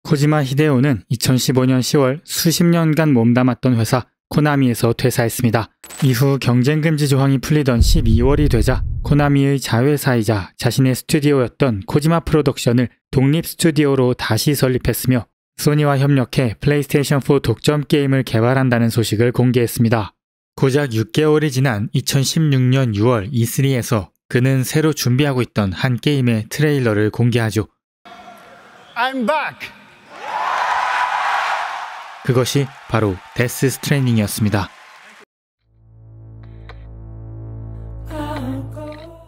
코지마 히데오는 2015년 10월 수십 년간 몸담았던 회사 코나미에서 퇴사했습니다. 이후 경쟁금지 조항이 풀리던 12월이 되자 코나미의 자회사이자 자신의 스튜디오였던 코지마 프로덕션을 독립 스튜디오로 다시 설립했으며 소니와 협력해 플레이스테이션4 독점 게임을 개발한다는 소식을 공개했습니다. 고작 6개월이 지난 2016년 6월 E3에서 그는 새로 준비하고 있던 한 게임의 트레일러를 공개하죠. I'm back! 그것이 바로 데스 스트랜딩이었습니다.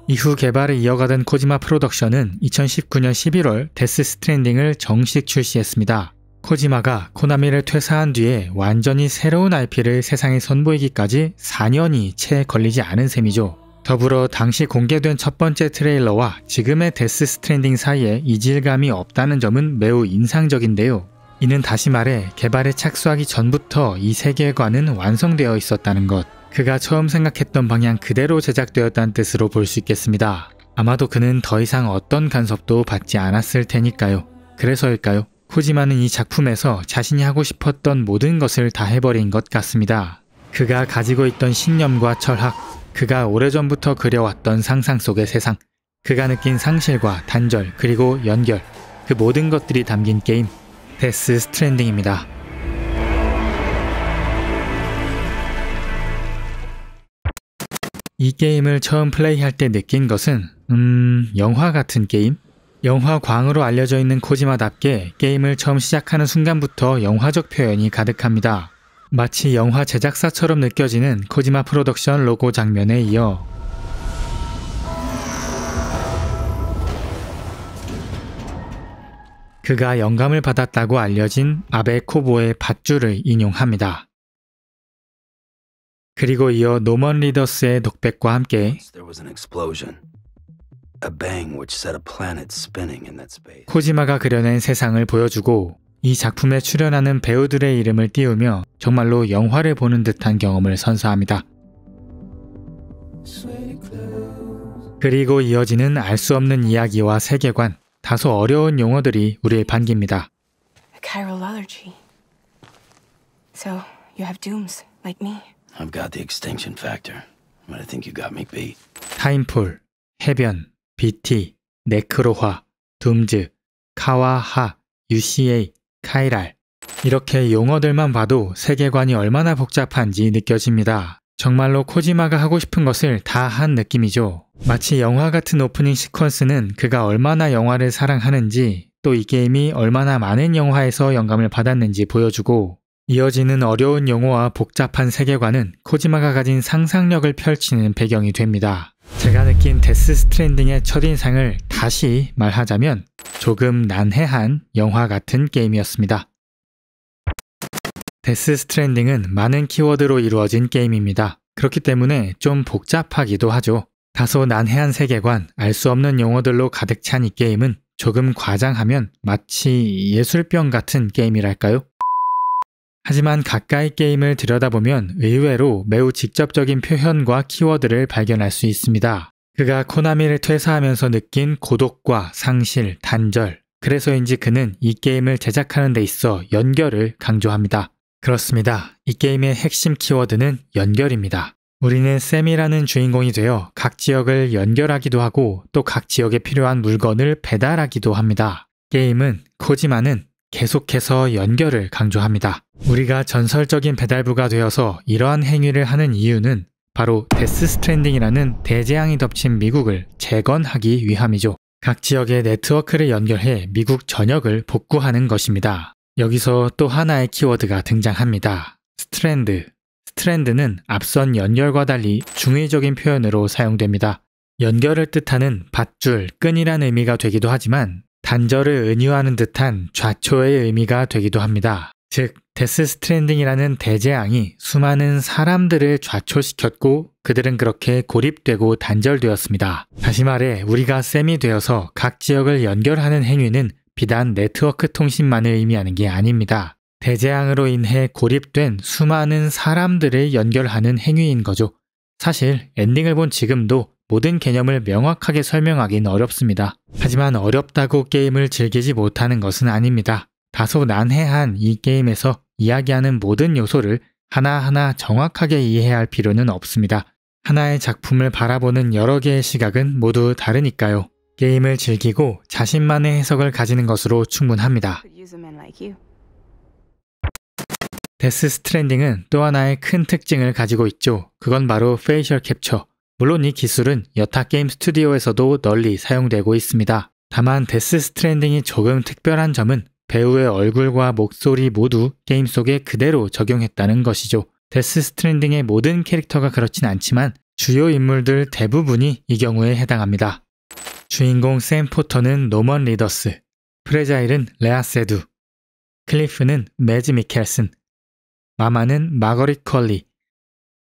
이후 개발을 이어가던 코지마 프로덕션은 2019년 11월 데스 스트랜딩을 정식 출시했습니다. 코지마가 코나미를 퇴사한 뒤에 완전히 새로운 IP를 세상에 선보이기까지 4년이 채 걸리지 않은 셈이죠. 더불어 당시 공개된 첫 번째 트레일러와 지금의 데스 스트랜딩 사이에 이질감이 없다는 점은 매우 인상적인데요. 이는 다시 말해 개발에 착수하기 전부터 이 세계관은 완성되어 있었다는 것, 그가 처음 생각했던 방향 그대로 제작되었다는 뜻으로 볼 수 있겠습니다. 아마도 그는 더 이상 어떤 간섭도 받지 않았을 테니까요. 그래서일까요? 코지마는 이 작품에서 자신이 하고 싶었던 모든 것을 다 해버린 것 같습니다. 그가 가지고 있던 신념과 철학, 그가 오래전부터 그려왔던 상상 속의 세상, 그가 느낀 상실과 단절 그리고 연결, 그 모든 것들이 담긴 게임 데스 스트랜딩입니다. 이 게임을 처음 플레이할 때 느낀 것은 영화 같은 게임? 영화광으로 알려져 있는 코지마답게 게임을 처음 시작하는 순간부터 영화적 표현이 가득합니다. 마치 영화 제작사처럼 느껴지는 코지마 프로덕션 로고 장면에 이어 그가 영감을 받았다고 알려진 아베 코보의 밧줄을 인용합니다. 그리고 이어 노먼 리더스의 독백과 함께 코지마가 그려낸 세상을 보여주고 이 작품에 출연하는 배우들의 이름을 띄우며 정말로 영화를 보는 듯한 경험을 선사합니다. 그리고 이어지는 알 수 없는 이야기와 세계관, 다소 어려운 용어들이 우리를 반깁니다. Chiral allergy. So you have dooms like me. I've got the extinction factor, but I think you got me beat. 타임폴, 해변, BT, 네크로화, 둠즈, 카와하, UCA, 카이랄. 이렇게 용어들만 봐도 세계관이 얼마나 복잡한지 느껴집니다. 정말로 코지마가 하고 싶은 것을 다 한 느낌이죠. 마치 영화 같은 오프닝 시퀀스는 그가 얼마나 영화를 사랑하는지, 또 이 게임이 얼마나 많은 영화에서 영감을 받았는지 보여주고, 이어지는 어려운 용어와 복잡한 세계관은 코지마가 가진 상상력을 펼치는 배경이 됩니다. 제가 느낀 데스 스트랜딩의 첫인상을 다시 말하자면 조금 난해한 영화 같은 게임이었습니다. 데스 스트랜딩은 많은 키워드로 이루어진 게임입니다. 그렇기 때문에 좀 복잡하기도 하죠. 다소 난해한 세계관, 알 수 없는 용어들로 가득 찬 이 게임은 조금 과장하면 마치 예술병 같은 게임이랄까요? 하지만 가까이 게임을 들여다보면 의외로 매우 직접적인 표현과 키워드를 발견할 수 있습니다. 그가 코나미를 퇴사하면서 느낀 고독과 상실, 단절, 그래서인지 그는 이 게임을 제작하는 데 있어 연결을 강조합니다. 그렇습니다. 이 게임의 핵심 키워드는 연결입니다. 우리는 샘이라는 주인공이 되어 각 지역을 연결하기도 하고 또 각 지역에 필요한 물건을 배달하기도 합니다. 게임은, 코지마는 계속해서 연결을 강조합니다. 우리가 전설적인 배달부가 되어서 이러한 행위를 하는 이유는 바로 데스 스트랜딩이라는 대재앙이 덮친 미국을 재건하기 위함이죠. 각 지역의 네트워크를 연결해 미국 전역을 복구하는 것입니다. 여기서 또 하나의 키워드가 등장합니다. 스트랜드. 스트랜드는 앞선 연결과 달리 중의적인 표현으로 사용됩니다. 연결을 뜻하는 밧줄, 끈이란 의미가 되기도 하지만 단절을 은유하는 듯한 좌초의 의미가 되기도 합니다. 즉, 데스 스트랜딩이라는 대재앙이 수많은 사람들을 좌초시켰고 그들은 그렇게 고립되고 단절되었습니다. 다시 말해 우리가 샘이 되어서 각 지역을 연결하는 행위는 비단 네트워크 통신만을 의미하는 게 아닙니다. 대재앙으로 인해 고립된 수많은 사람들을 연결하는 행위인 거죠. 사실 엔딩을 본 지금도 모든 개념을 명확하게 설명하긴 어렵습니다. 하지만 어렵다고 게임을 즐기지 못하는 것은 아닙니다. 다소 난해한 이 게임에서 이야기하는 모든 요소를 하나하나 정확하게 이해해야 할 필요는 없습니다. 하나의 작품을 바라보는 여러 개의 시각은 모두 다르니까요. 게임을 즐기고 자신만의 해석을 가지는 것으로 충분합니다. Could use a man like you. 데스 스트랜딩은 또 하나의 큰 특징을 가지고 있죠. 그건 바로 페이셜 캡처. 물론 이 기술은 여타 게임 스튜디오에서도 널리 사용되고 있습니다. 다만 데스 스트랜딩이 조금 특별한 점은 배우의 얼굴과 목소리 모두 게임 속에 그대로 적용했다는 것이죠. 데스 스트랜딩의 모든 캐릭터가 그렇진 않지만 주요 인물들 대부분이 이 경우에 해당합니다. 주인공 샘 포터는 노먼 리더스, 프레자일은 레아 세두, 클리프는 매즈 미켈슨, 마마는 마거릿 컬리,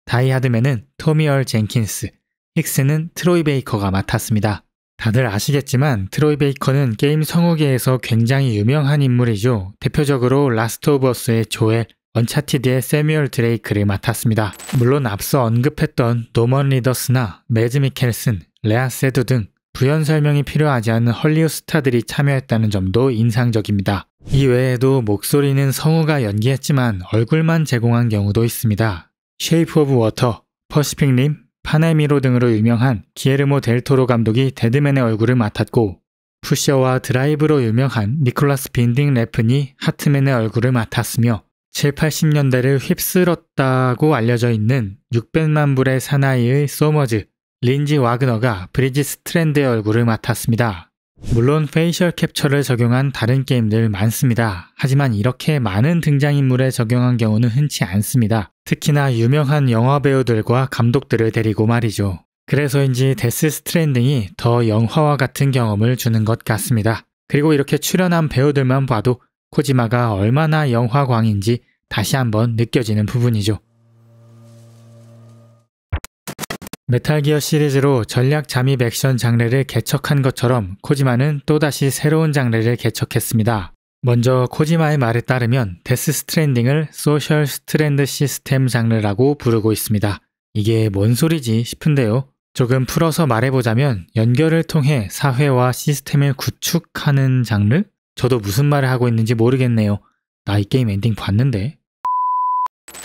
다이하드맨은 토미 얼 젠킨스, 힉스는 트로이 베이커가 맡았습니다. 다들 아시겠지만 트로이 베이커는 게임 성우계에서 굉장히 유명한 인물이죠. 대표적으로 라스트 오브 어스의 조엘, 언차티드의 세뮤얼 드레이크를 맡았습니다. 물론 앞서 언급했던 노먼 리더스나 매즈 미켈슨, 레아 세두 등 부연 설명이 필요하지 않은 헐리우드 스타들이 참여했다는 점도 인상적입니다. 이 외에도 목소리는 성우가 연기했지만 얼굴만 제공한 경우도 있습니다. 쉐이프 오브 워터, 퍼시픽 림, 파네미로 등으로 유명한 기에르모 델 토로 감독이 데드맨의 얼굴을 맡았고 푸셔와 드라이브로 유명한 니콜라스 빈딩 레픈이 하트맨의 얼굴을 맡았으며 7, 80년대를 휩쓸었다고 알려져 있는 600만 불의 사나이의 소머즈, 린지 와그너가 브리지 스트랜드의 얼굴을 맡았습니다. 물론 페이셜 캡처를 적용한 다른 게임들 많습니다. 하지만 이렇게 많은 등장인물에 적용한 경우는 흔치 않습니다. 특히나 유명한 영화 배우들과 감독들을 데리고 말이죠. 그래서인지 데스 스트랜딩이 더 영화와 같은 경험을 주는 것 같습니다. 그리고 이렇게 출연한 배우들만 봐도 코지마가 얼마나 영화광인지 다시 한번 느껴지는 부분이죠. 메탈기어 시리즈로 전략 잠입 액션 장르를 개척한 것처럼 코지마는 또다시 새로운 장르를 개척했습니다. 먼저 코지마의 말에 따르면 데스 스트랜딩을 소셜 스트랜드 시스템 장르라고 부르고 있습니다. 이게 뭔 소리지 싶은데요. 조금 풀어서 말해보자면 연결을 통해 사회와 시스템을 구축하는 장르? 저도 무슨 말을 하고 있는지 모르겠네요. 나 이 게임 엔딩 봤는데.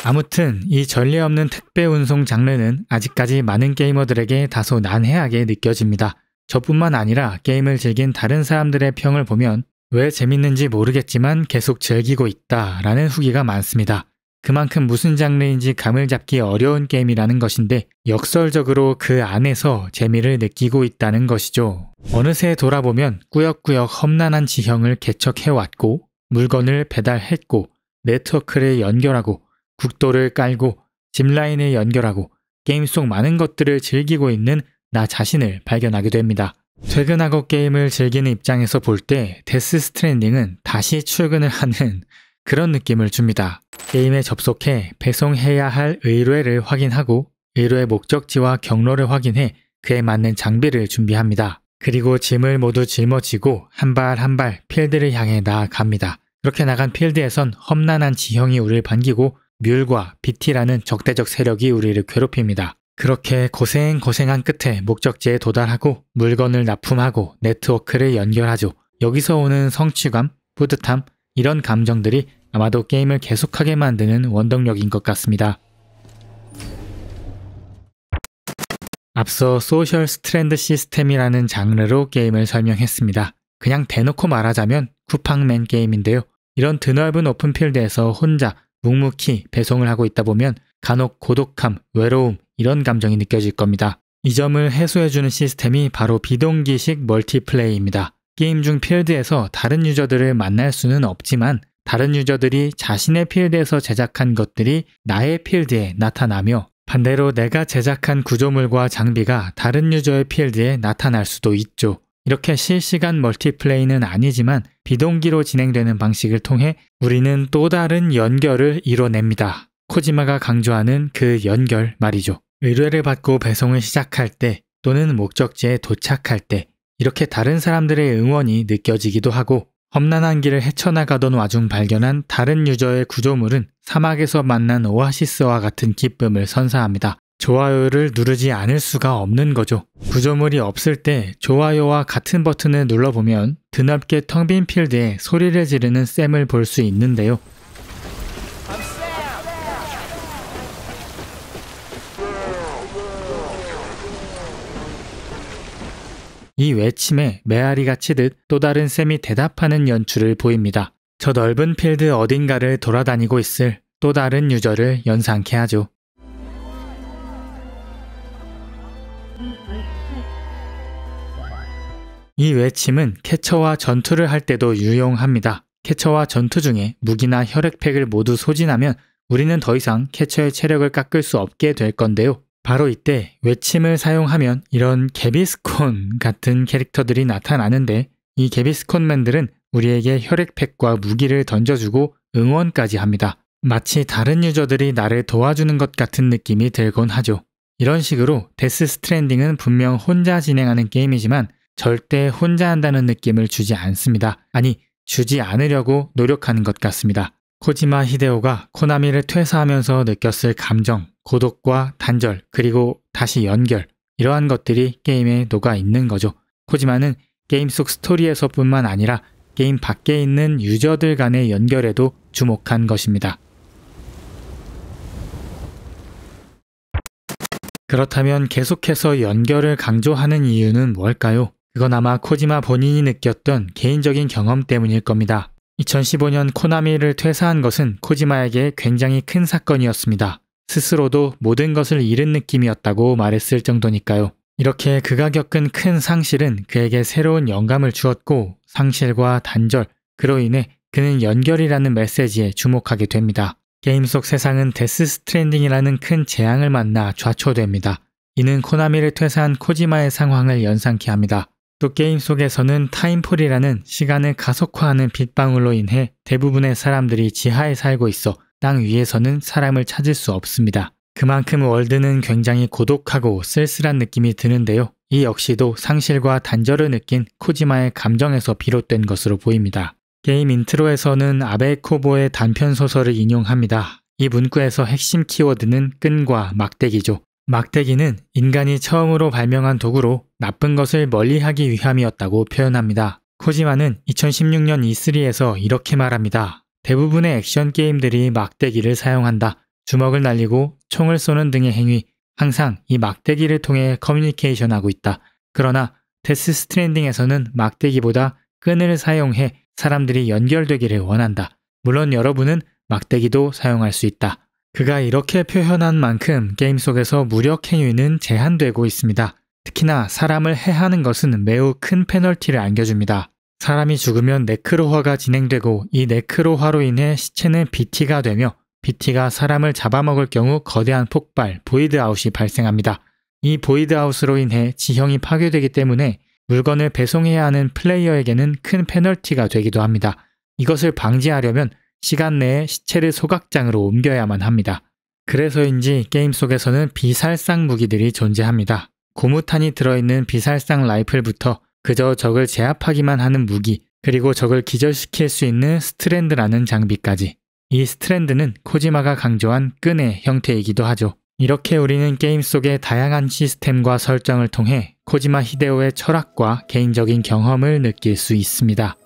아무튼 이 전례 없는 택배 운송 장르는 아직까지 많은 게이머들에게 다소 난해하게 느껴집니다. 저뿐만 아니라 게임을 즐긴 다른 사람들의 평을 보면 왜 재밌는지 모르겠지만 계속 즐기고 있다라는 후기가 많습니다. 그만큼 무슨 장르인지 감을 잡기 어려운 게임이라는 것인데 역설적으로 그 안에서 재미를 느끼고 있다는 것이죠. 어느새 돌아보면 꾸역꾸역 험난한 지형을 개척해왔고 물건을 배달했고 네트워크를 연결하고 국도를 깔고 짚라인을 연결하고 게임 속 많은 것들을 즐기고 있는 나 자신을 발견하게 됩니다. 퇴근하고 게임을 즐기는 입장에서 볼 때 데스 스트랜딩은 다시 출근을 하는 그런 느낌을 줍니다. 게임에 접속해 배송해야 할 의뢰를 확인하고 의뢰의 목적지와 경로를 확인해 그에 맞는 장비를 준비합니다. 그리고 짐을 모두 짊어지고 한 발 한 발 필드를 향해 나아갑니다. 그렇게 나간 필드에선 험난한 지형이 우리를 반기고 뮬과 BT라는 적대적 세력이 우리를 괴롭힙니다. 그렇게 고생한 끝에 목적지에 도달하고 물건을 납품하고 네트워크를 연결하죠. 여기서 오는 성취감, 뿌듯함, 이런 감정들이 아마도 게임을 계속하게 만드는 원동력인 것 같습니다. 앞서 소셜 스트랜드 시스템이라는 장르로 게임을 설명했습니다. 그냥 대놓고 말하자면 쿠팡맨 게임인데요. 이런 드넓은 오픈필드에서 혼자 묵묵히 배송을 하고 있다 보면 간혹 고독함, 외로움 이런 감정이 느껴질 겁니다. 이 점을 해소해주는 시스템이 바로 비동기식 멀티플레이입니다. 게임 중 필드에서 다른 유저들을 만날 수는 없지만 다른 유저들이 자신의 필드에서 제작한 것들이 나의 필드에 나타나며 반대로 내가 제작한 구조물과 장비가 다른 유저의 필드에 나타날 수도 있죠. 이렇게 실시간 멀티플레이는 아니지만 비동기로 진행되는 방식을 통해 우리는 또 다른 연결을 이뤄냅니다. 코지마가 강조하는 그 연결 말이죠. 의뢰를 받고 배송을 시작할 때 또는 목적지에 도착할 때 이렇게 다른 사람들의 응원이 느껴지기도 하고 험난한 길을 헤쳐나가던 와중 발견한 다른 유저의 구조물은 사막에서 만난 오아시스와 같은 기쁨을 선사합니다. 좋아요를 누르지 않을 수가 없는 거죠. 구조물이 없을 때 좋아요와 같은 버튼을 눌러보면 드넓게 텅 빈 필드에 소리를 지르는 샘을 볼 수 있는데요. 이 외침에 메아리가 치듯 또 다른 샘이 대답하는 연출을 보입니다. 저 넓은 필드 어딘가를 돌아다니고 있을 또 다른 유저를 연상케 하죠. 이 외침은 캐처와 전투를 할 때도 유용합니다. 캐처와 전투 중에 무기나 혈액팩을 모두 소진하면 우리는 더 이상 캐처의 체력을 깎을 수 없게 될 건데요. 바로 이때 외침을 사용하면 이런 개비스콘 같은 캐릭터들이 나타나는데 이 개비스콘맨들은 우리에게 혈액팩과 무기를 던져주고 응원까지 합니다. 마치 다른 유저들이 나를 도와주는 것 같은 느낌이 들곤 하죠. 이런 식으로 데스 스트랜딩은 분명 혼자 진행하는 게임이지만 절대 혼자 한다는 느낌을 주지 않습니다. 아니, 주지 않으려고 노력하는 것 같습니다. 코지마 히데오가 코나미를 퇴사하면서 느꼈을 감정, 고독과 단절, 그리고 다시 연결, 이러한 것들이 게임에 녹아 있는 거죠. 코지마는 게임 속 스토리에서뿐만 아니라 게임 밖에 있는 유저들 간의 연결에도 주목한 것입니다. 그렇다면 계속해서 연결을 강조하는 이유는 뭘까요? 그건 아마 코지마 본인이 느꼈던 개인적인 경험 때문일 겁니다. 2015년 코나미를 퇴사한 것은 코지마에게 굉장히 큰 사건이었습니다. 스스로도 모든 것을 잃은 느낌이었다고 말했을 정도니까요. 이렇게 그가 겪은 큰 상실은 그에게 새로운 영감을 주었고 상실과 단절, 그로 인해 그는 연결이라는 메시지에 주목하게 됩니다. 게임 속 세상은 데스 스트랜딩이라는 큰 재앙을 만나 좌초됩니다. 이는 코나미를 퇴사한 코지마의 상황을 연상케 합니다. 또 게임 속에서는 타임폴이라는 시간을 가속화하는 빛방울로 인해 대부분의 사람들이 지하에 살고 있어 땅 위에서는 사람을 찾을 수 없습니다. 그만큼 월드는 굉장히 고독하고 쓸쓸한 느낌이 드는데요. 이 역시도 상실과 단절을 느낀 코지마의 감정에서 비롯된 것으로 보입니다. 게임 인트로에서는 아베 코보의 단편 소설을 인용합니다. 이 문구에서 핵심 키워드는 끈과 막대기죠. 막대기는 인간이 처음으로 발명한 도구로 나쁜 것을 멀리하기 위함이었다고 표현합니다. 코지마는 2016년 E3에서 이렇게 말합니다. 대부분의 액션 게임들이 막대기를 사용한다. 주먹을 날리고 총을 쏘는 등의 행위, 항상 이 막대기를 통해 커뮤니케이션하고 있다. 그러나 데스 스트랜딩에서는 막대기보다 끈을 사용해 사람들이 연결되기를 원한다. 물론 여러분은 막대기도 사용할 수 있다. 그가 이렇게 표현한 만큼 게임 속에서 무력 행위는 제한되고 있습니다. 특히나 사람을 해하는 것은 매우 큰 페널티를 안겨줍니다. 사람이 죽으면 네크로화가 진행되고 이 네크로화로 인해 시체는 BT가 되며 BT가 사람을 잡아먹을 경우 거대한 폭발, 보이드아웃이 발생합니다. 이 보이드아웃으로 인해 지형이 파괴되기 때문에 물건을 배송해야 하는 플레이어에게는 큰 페널티가 되기도 합니다. 이것을 방지하려면 시간 내에 시체를 소각장으로 옮겨야만 합니다. 그래서인지 게임 속에서는 비살상 무기들이 존재합니다. 고무탄이 들어있는 비살상 라이플부터 그저 적을 제압하기만 하는 무기, 그리고 적을 기절시킬 수 있는 스트랜드라는 장비까지. 이 스트랜드는 코지마가 강조한 끈의 형태이기도 하죠. 이렇게 우리는 게임 속의 다양한 시스템과 설정을 통해 코지마 히데오의 철학과 개인적인 경험을 느낄 수 있습니다.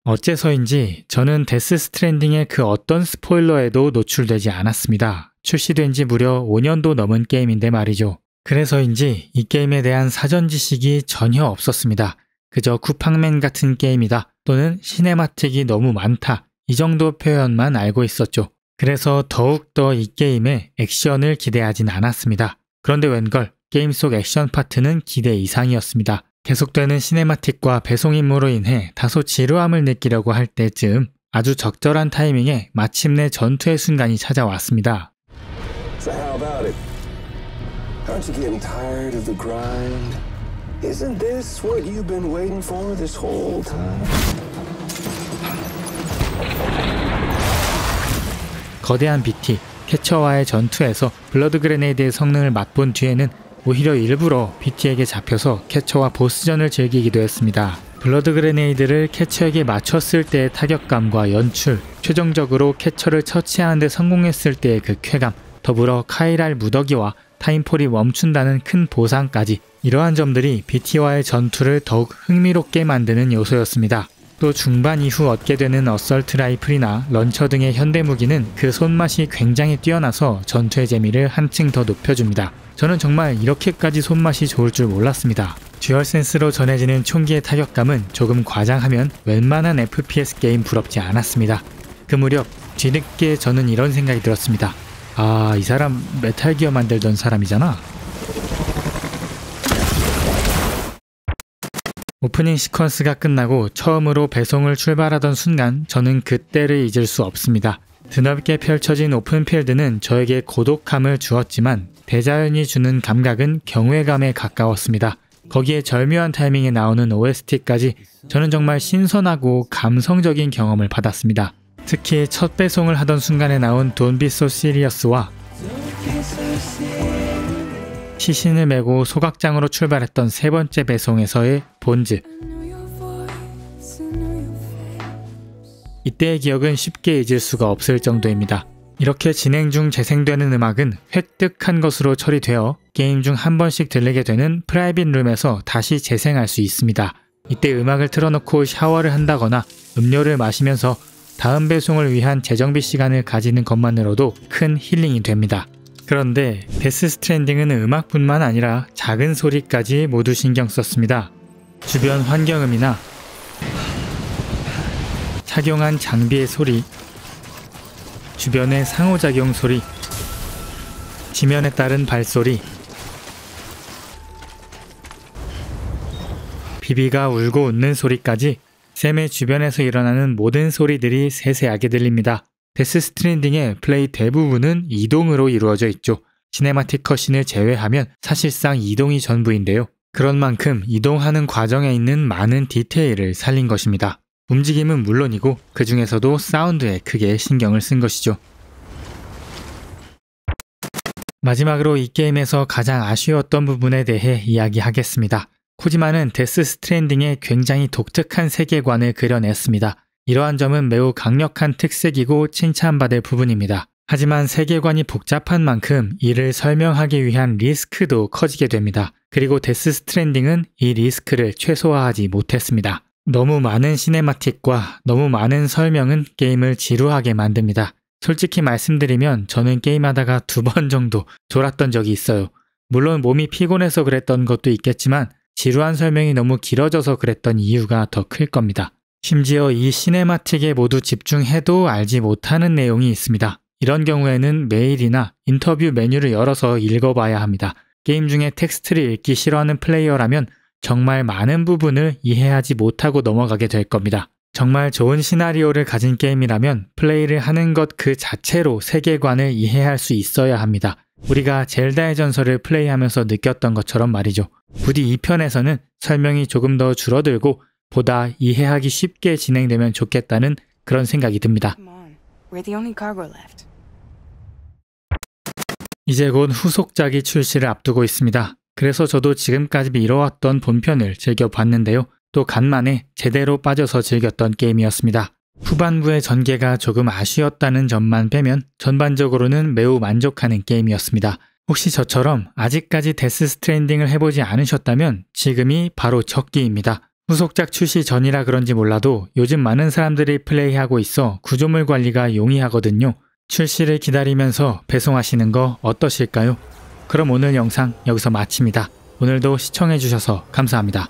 어째서인지 저는 데스 스트랜딩의 그 어떤 스포일러에도 노출되지 않았습니다. 출시된 지 무려 5년도 넘은 게임인데 말이죠. 그래서인지 이 게임에 대한 사전 지식이 전혀 없었습니다. 그저 쿠팡맨 같은 게임이다 또는 시네마틱이 너무 많다 이 정도 표현만 알고 있었죠. 그래서 더욱더 이 게임에 액션을 기대하진 않았습니다. 그런데 웬걸 게임 속 액션 파트는 기대 이상이었습니다. 계속되는 시네마틱과 배송 임무로 인해 다소 지루함을 느끼려고 할 때쯤 아주 적절한 타이밍에 마침내 전투의 순간이 찾아왔습니다. So how about it? Aren't you getting tired of the grind? Isn't this what you've been waiting for this whole time? 거대한 BT, 캐처와의 전투에서 블러드 그레네이드의 성능을 맛본 뒤에는 오히려 일부러 BT에게 잡혀서 캐처와 보스전을 즐기기도 했습니다. 블러드 그레네이드를 캐쳐에게 맞췄을 때의 타격감과 연출, 최종적으로 캐쳐를 처치하는 데 성공했을 때의 그 쾌감, 더불어 카이랄 무더기와 타임폴이 멈춘다는 큰 보상까지, 이러한 점들이 BT와의 전투를 더욱 흥미롭게 만드는 요소였습니다. 또 중반 이후 얻게 되는 어설트 라이플이나 런처 등의 현대 무기는 그 손맛이 굉장히 뛰어나서 전투의 재미를 한층 더 높여줍니다. 저는 정말 이렇게까지 손맛이 좋을 줄 몰랐습니다. 듀얼센스로 전해지는 총기의 타격감은 조금 과장하면 웬만한 FPS 게임 부럽지 않았습니다. 그 무렵 뒤늦게 저는 이런 생각이 들었습니다. 아, 이 사람 메탈 기어 만들던 사람이잖아. 오프닝 시퀀스가 끝나고 처음으로 배송을 출발하던 순간 저는 그때를 잊을 수 없습니다. 드넓게 펼쳐진 오픈필드는 저에게 고독함을 주었지만 대자연이 주는 감각은 경외감에 가까웠습니다. 거기에 절묘한 타이밍에 나오는 OST까지 저는 정말 신선하고 감성적인 경험을 받았습니다. 특히 첫 배송을 하던 순간에 나온 Don't Be So Serious와 시신을 메고 소각장으로 출발했던 세 번째 배송에서의 본즈. 이때의 기억은 쉽게 잊을 수가 없을 정도입니다. 이렇게 진행 중 재생되는 음악은 획득한 것으로 처리되어 게임 중 한 번씩 들리게 되는 프라이빗 룸에서 다시 재생할 수 있습니다. 이때 음악을 틀어놓고 샤워를 한다거나 음료를 마시면서 다음 배송을 위한 재정비 시간을 가지는 것만으로도 큰 힐링이 됩니다. 그런데 데스 스트랜딩은 음악뿐만 아니라 작은 소리까지 모두 신경 썼습니다. 주변 환경음이나 착용한 장비의 소리, 주변의 상호작용 소리, 지면에 따른 발소리, 비비가 울고 웃는 소리까지 샘의 주변에서 일어나는 모든 소리들이 세세하게 들립니다. 데스 스트랜딩의 플레이 대부분은 이동으로 이루어져 있죠. 시네마틱 컷신을 제외하면 사실상 이동이 전부인데요. 그런 만큼 이동하는 과정에 있는 많은 디테일을 살린 것입니다. 움직임은 물론이고 그 중에서도 사운드에 크게 신경을 쓴 것이죠. 마지막으로 이 게임에서 가장 아쉬웠던 부분에 대해 이야기하겠습니다. 코지마는 데스 스트랜딩에 굉장히 독특한 세계관을 그려냈습니다. 이러한 점은 매우 강력한 특색이고 칭찬받을 부분입니다. 하지만 세계관이 복잡한 만큼 이를 설명하기 위한 리스크도 커지게 됩니다. 그리고 데스 스트랜딩은 이 리스크를 최소화하지 못했습니다. 너무 많은 시네마틱과 너무 많은 설명은 게임을 지루하게 만듭니다. 솔직히 말씀드리면 저는 게임하다가 2번 정도 졸았던 적이 있어요. 물론 몸이 피곤해서 그랬던 것도 있겠지만 지루한 설명이 너무 길어져서 그랬던 이유가 더 클 겁니다. 심지어 이 시네마틱에 모두 집중해도 알지 못하는 내용이 있습니다. 이런 경우에는 메일이나 인터뷰 메뉴를 열어서 읽어봐야 합니다. 게임 중에 텍스트를 읽기 싫어하는 플레이어라면 정말 많은 부분을 이해하지 못하고 넘어가게 될 겁니다. 정말 좋은 시나리오를 가진 게임이라면 플레이를 하는 것 그 자체로 세계관을 이해할 수 있어야 합니다. 우리가 젤다의 전설을 플레이하면서 느꼈던 것처럼 말이죠. 부디 2편에서는 설명이 조금 더 줄어들고 보다 이해하기 쉽게 진행되면 좋겠다는 그런 생각이 듭니다. 이제 곧 후속작이 출시를 앞두고 있습니다. 그래서 저도 지금까지 미뤄왔던 본편을 즐겨봤는데요. 또 간만에 제대로 빠져서 즐겼던 게임이었습니다. 후반부의 전개가 조금 아쉬웠다는 점만 빼면 전반적으로는 매우 만족하는 게임이었습니다. 혹시 저처럼 아직까지 데스 스트랜딩을 해보지 않으셨다면 지금이 바로 적기입니다. 후속작 출시 전이라 그런지 몰라도 요즘 많은 사람들이 플레이하고 있어 구조물 관리가 용이하거든요. 출시를 기다리면서 배송하시는 거 어떠실까요? 그럼 오늘 영상 여기서 마칩니다. 오늘도 시청해주셔서 감사합니다.